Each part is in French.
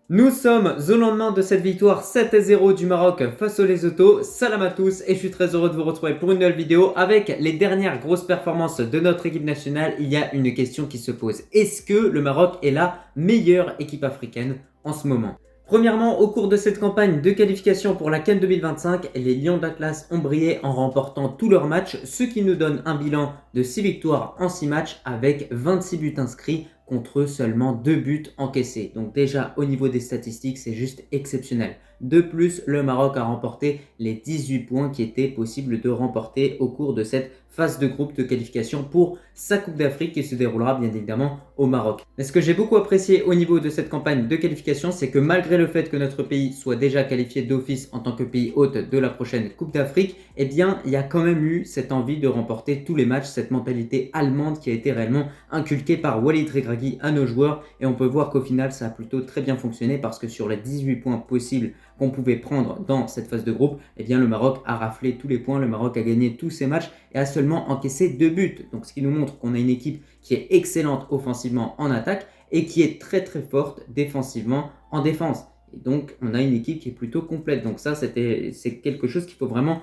Nous sommes au lendemain de cette victoire 7-0 du Maroc face aux Lesotho. Salam à tous et je suis très heureux de vous retrouver pour une nouvelle vidéo. Avec les dernières grosses performances de notre équipe nationale, il y a une question qui se pose. Est-ce que le Maroc est la meilleure équipe africaine en ce moment? Premièrement, au cours de cette campagne de qualification pour la CAN 2025, les Lions d'Atlas ont brillé en remportant tous leurs matchs, ce qui nous donne un bilan de 6 victoires en 6 matchs avec 26 buts inscrits contre seulement 2 buts encaissés. Donc déjà au niveau des statistiques, c'est juste exceptionnel. De plus, le Maroc a remporté les 18 points qui étaient possibles de remporter au cours de cette phase de groupe de qualification pour sa Coupe d'Afrique qui se déroulera bien évidemment au Maroc. Mais ce que j'ai beaucoup apprécié au niveau de cette campagne de qualification, c'est que malgré le fait que notre pays soit déjà qualifié d'office en tant que pays hôte de la prochaine Coupe d'Afrique, eh bien il y a quand même eu cette envie de remporter tous les matchs, cette mentalité allemande qui a été réellement inculquée par Walid Regragui à nos joueurs, et on peut voir qu'au final ça a plutôt très bien fonctionné parce que sur les 18 points possibles qu'on pouvait prendre dans cette phase de groupe, eh bien le Maroc a raflé tous les points, le Maroc a gagné tous ses matchs et a seulement encaissé 2 buts. Donc ce qui nous montre qu'on a une équipe qui est excellente offensivement en attaque et qui est très très forte défensivement en défense. Et donc on a une équipe qui est plutôt complète. Donc ça c'est quelque chose qu'il faut vraiment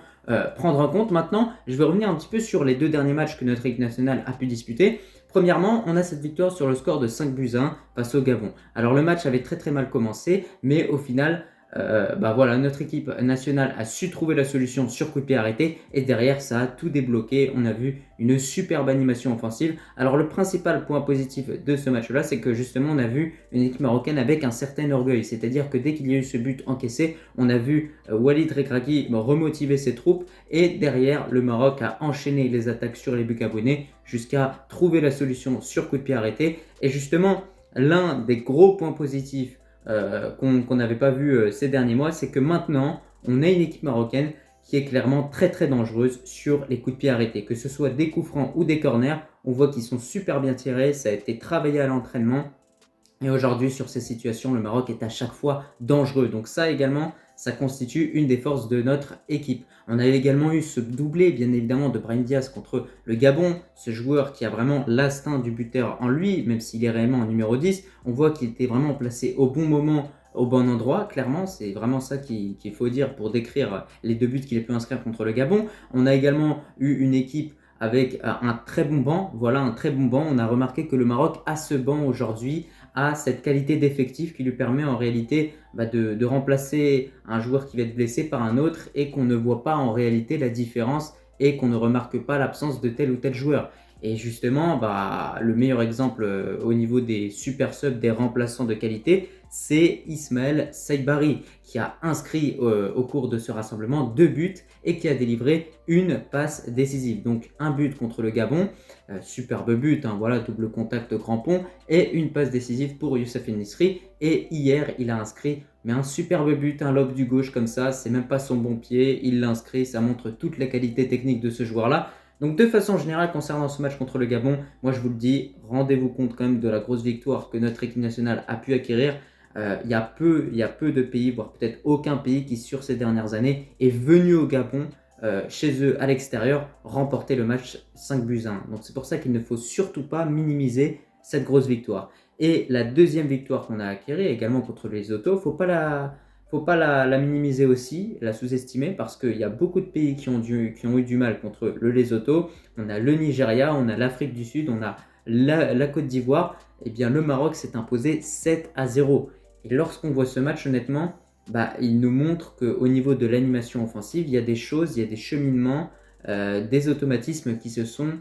prendre en compte. Maintenant, je vais revenir un petit peu sur les deux derniers matchs que notre équipe nationale a pu disputer. Premièrement, on a cette victoire sur le score de 5 buts à 1 face au Gabon. Alors le match avait très très mal commencé, mais au final, voilà, notre équipe nationale a su trouver la solution sur coup de pied arrêté et derrière ça a tout débloqué. On a vu une superbe animation offensive. Alors le principal point positif de ce match-là, c'est que justement on a vu une équipe marocaine avec un certain orgueil. C'est-à-dire que dès qu'il y a eu ce but encaissé, on a vu Walid Regragui remotiver ses troupes et derrière le Maroc a enchaîné les attaques sur les buts gabonais jusqu'à trouver la solution sur coup de pied arrêté. Et justement, l'un des gros points positifs qu'on n'avait pas vu ces derniers mois, c'est que maintenant, on a une équipe marocaine qui est clairement très très dangereuse sur les coups de pied arrêtés. Que ce soit des coups francs ou des corners, on voit qu'ils sont super bien tirés, ça a été travaillé à l'entraînement. Et aujourd'hui, sur ces situations, le Maroc est à chaque fois dangereux. Donc ça également, ça constitue une des forces de notre équipe. On a également eu ce doublé, bien évidemment, de Brahim Diaz contre le Gabon. Ce joueur qui a vraiment l'instinct du buteur en lui, même s'il est réellement en numéro 10. On voit qu'il était vraiment placé au bon moment, au bon endroit. Clairement, c'est vraiment ça qu'il faut dire pour décrire les deux buts qu'il a pu inscrire contre le Gabon. On a également eu une équipe avec un très bon banc. Voilà, un très bon banc. On a remarqué que le Maroc a ce banc aujourd'hui, a cette qualité d'effectif qui lui permet en réalité de remplacer un joueur qui va être blessé par un autre et qu'on ne voit pas en réalité la différence et qu'on ne remarque pas l'absence de tel ou tel joueur. Et justement, le meilleur exemple au niveau des super subs, des remplaçants de qualité, c'est Ismaël Saibari qui a inscrit au cours de ce rassemblement 2 buts et qui a délivré une passe décisive. Donc un but contre le Gabon, superbe but, hein, voilà, double contact crampon et une passe décisive pour Youssef En-Nesyri. Et hier, il a inscrit un superbe but, un lob du gauche comme ça, c'est même pas son bon pied, il l'a inscrit, ça montre toute la qualité technique de ce joueur-là. Donc de façon générale, concernant ce match contre le Gabon, moi je vous le dis, rendez-vous compte quand même de la grosse victoire que notre équipe nationale a pu acquérir. Il y a peu de pays, voire peut-être aucun pays qui sur ces dernières années est venu au Gabon, chez eux à l'extérieur, remporter le match 5 buts à 1. Donc c'est pour ça qu'il ne faut surtout pas minimiser cette grosse victoire. Et la deuxième victoire qu'on a acquérie également contre les Lesotho, faut pas la minimiser aussi, la sous-estimer, parce qu'il y a beaucoup de pays qui ont eu du mal contre le Lesotho. On a le Nigeria, on a l'Afrique du Sud, on a la Côte d'Ivoire. Et bien le Maroc s'est imposé 7-0. Et lorsqu'on voit ce match, honnêtement, il nous montre qu'au niveau de l'animation offensive, il y a des choses, il y a des cheminements, des automatismes qui se sont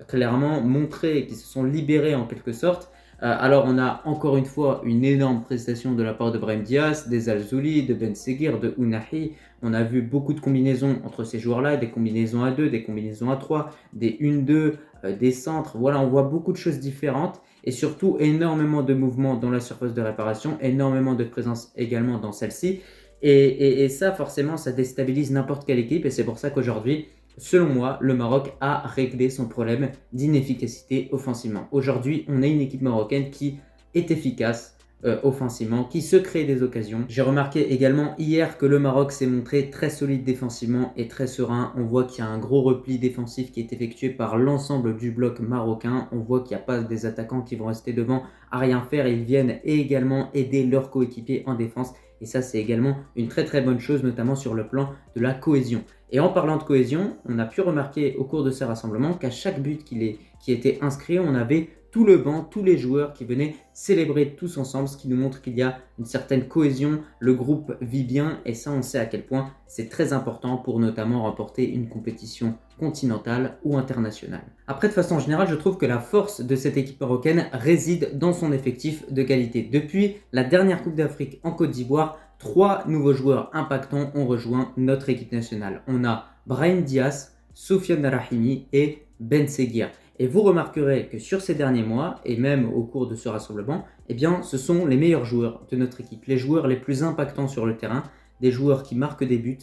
clairement montrés, qui se sont libérés en quelque sorte. Alors on a encore une fois une énorme prestation de la part de Brahim Diaz, des Al-Zouli, de Ben Seguir, de Ounahi. On a vu beaucoup de combinaisons entre ces joueurs-là, des combinaisons à 2, des combinaisons à 3, des 1-2, des centres. Voilà, on voit beaucoup de choses différentes et surtout énormément de mouvements dans la surface de réparation, énormément de présence également dans celle-ci. Et ça, forcément, ça déstabilise n'importe quelle équipe et c'est pour ça qu'aujourd'hui, selon moi, le Maroc a réglé son problème d'inefficacité offensivement. Aujourd'hui, on a une équipe marocaine qui est efficace, offensivement, qui se créent des occasions. J'ai remarqué également hier que le Maroc s'est montré très solide défensivement et très serein. On voit qu'il y a un gros repli défensif qui est effectué par l'ensemble du bloc marocain. On voit qu'il n'y a pas des attaquants qui vont rester devant à rien faire. Ils viennent également aider leurs coéquipiers en défense. Et ça, c'est également une très très bonne chose, notamment sur le plan de la cohésion. Et en parlant de cohésion, on a pu remarquer au cours de ces rassemblements qu'à chaque but qui était inscrit, on avait tout le banc, tous les joueurs qui venaient célébrer tous ensemble, ce qui nous montre qu'il y a une certaine cohésion, le groupe vit bien et ça on sait à quel point c'est très important pour notamment remporter une compétition continentale ou internationale. Après de façon générale, je trouve que la force de cette équipe marocaine réside dans son effectif de qualité. Depuis la dernière Coupe d'Afrique en Côte d'Ivoire, 3 nouveaux joueurs impactants ont rejoint notre équipe nationale. On a Brahim Diaz, Soufiane Rahimi et Ben Seguir. Et vous remarquerez que sur ces derniers mois, et même au cours de ce rassemblement, eh bien, ce sont les meilleurs joueurs de notre équipe, les joueurs les plus impactants sur le terrain, des joueurs qui marquent des buts.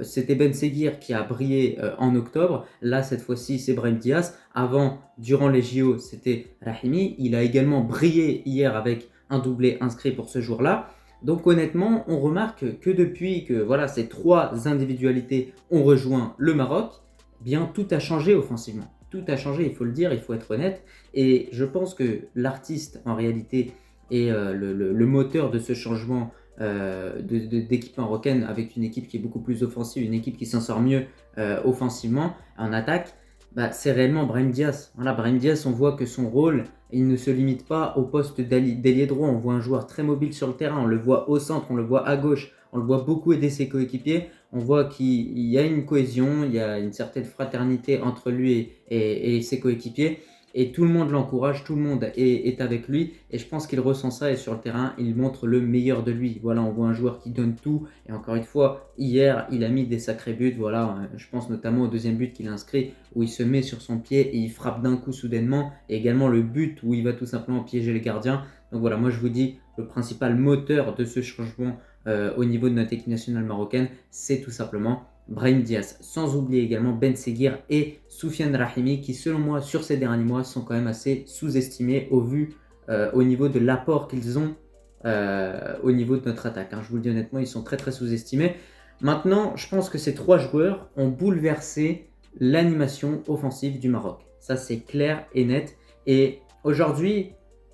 C'était Ben Seguir qui a brillé en octobre. Là, cette fois-ci, c'est Brahim Diaz. Avant, durant les JO, c'était Rahimi. Il a également brillé hier avec un doublé inscrit pour ce jour-là. Donc honnêtement, on remarque que depuis que voilà, ces 3 individualités ont rejoint le Maroc, eh bien tout a changé offensivement. Tout a changé, il faut le dire, il faut être honnête. Et je pense que l'artiste, en réalité, est le moteur de ce changement d'équipe marocaine avec une équipe qui est beaucoup plus offensive, une équipe qui s'en sort mieux offensivement, en attaque. Bah, c'est réellement Brahim Diaz. Voilà, Brahim Diaz, on voit que son rôle, il ne se limite pas au poste d'ailier droit. On voit un joueur très mobile sur le terrain, on le voit au centre, on le voit à gauche, on le voit beaucoup aider ses coéquipiers. On voit qu'il y a une cohésion, il y a une certaine fraternité entre lui et ses coéquipiers. Et tout le monde l'encourage, tout le monde est avec lui. Et je pense qu'il ressent ça et sur le terrain, il montre le meilleur de lui. Voilà, on voit un joueur qui donne tout. Et encore une fois, hier, il a mis des sacrés buts. Voilà, je pense notamment au deuxième but qu'il a inscrit où il se met sur son pied et il frappe d'un coup soudainement. Et également le but où il va tout simplement piéger les gardiens. Donc voilà, moi je vous dis, le principal moteur de ce changement au niveau de notre équipe nationale marocaine, c'est tout simplement Brahim Diaz, sans oublier également Ben Seguir et Soufiane Rahimi qui selon moi sur ces derniers mois sont quand même assez sous-estimés au niveau de l'apport qu'ils ont au niveau de notre attaque. Je vous le dis honnêtement, ils sont très très sous-estimés. Maintenant, je pense que ces 3 joueurs ont bouleversé l'animation offensive du Maroc. Ça c'est clair et net. Et aujourd'hui,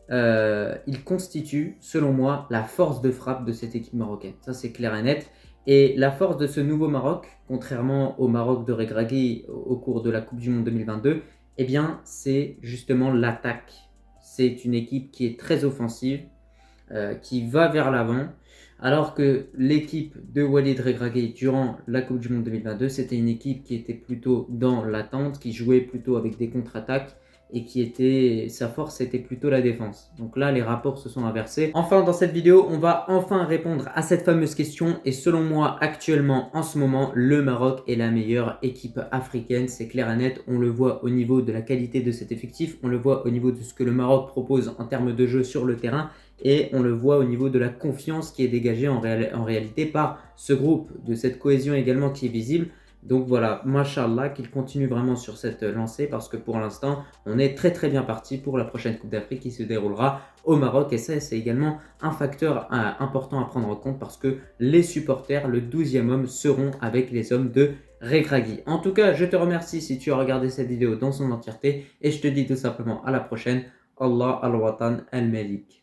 ils constituent selon moi la force de frappe de cette équipe marocaine. Ça c'est clair et net. Et la force de ce nouveau Maroc, contrairement au Maroc de Regragui au cours de la Coupe du Monde 2022, eh bien, c'est justement l'attaque. C'est une équipe qui est très offensive, qui va vers l'avant, alors que l'équipe de Walid Regragui durant la Coupe du Monde 2022, c'était une équipe qui était plutôt dans l'attente, qui jouait plutôt avec des contre-attaques, et sa force était plutôt la défense. Donc là, les rapports se sont inversés. Enfin, dans cette vidéo, on va enfin répondre à cette fameuse question. Et selon moi, actuellement, en ce moment, le Maroc est la meilleure équipe africaine. C'est clair et net. On le voit au niveau de la qualité de cet effectif. On le voit au niveau de ce que le Maroc propose en termes de jeu sur le terrain. Et on le voit au niveau de la confiance qui est dégagée en réalité par ce groupe, de cette cohésion également qui est visible. Donc voilà, Mashallah, qu'il continue vraiment sur cette lancée parce que pour l'instant, on est très très bien parti pour la prochaine Coupe d'Afrique qui se déroulera au Maroc. Et ça, c'est également un facteur important à prendre en compte parce que les supporters, le 12e homme, seront avec les hommes de Regragui. En tout cas, je te remercie si tu as regardé cette vidéo dans son entièreté et je te dis tout simplement à la prochaine. Allah al-Watan al-Malik.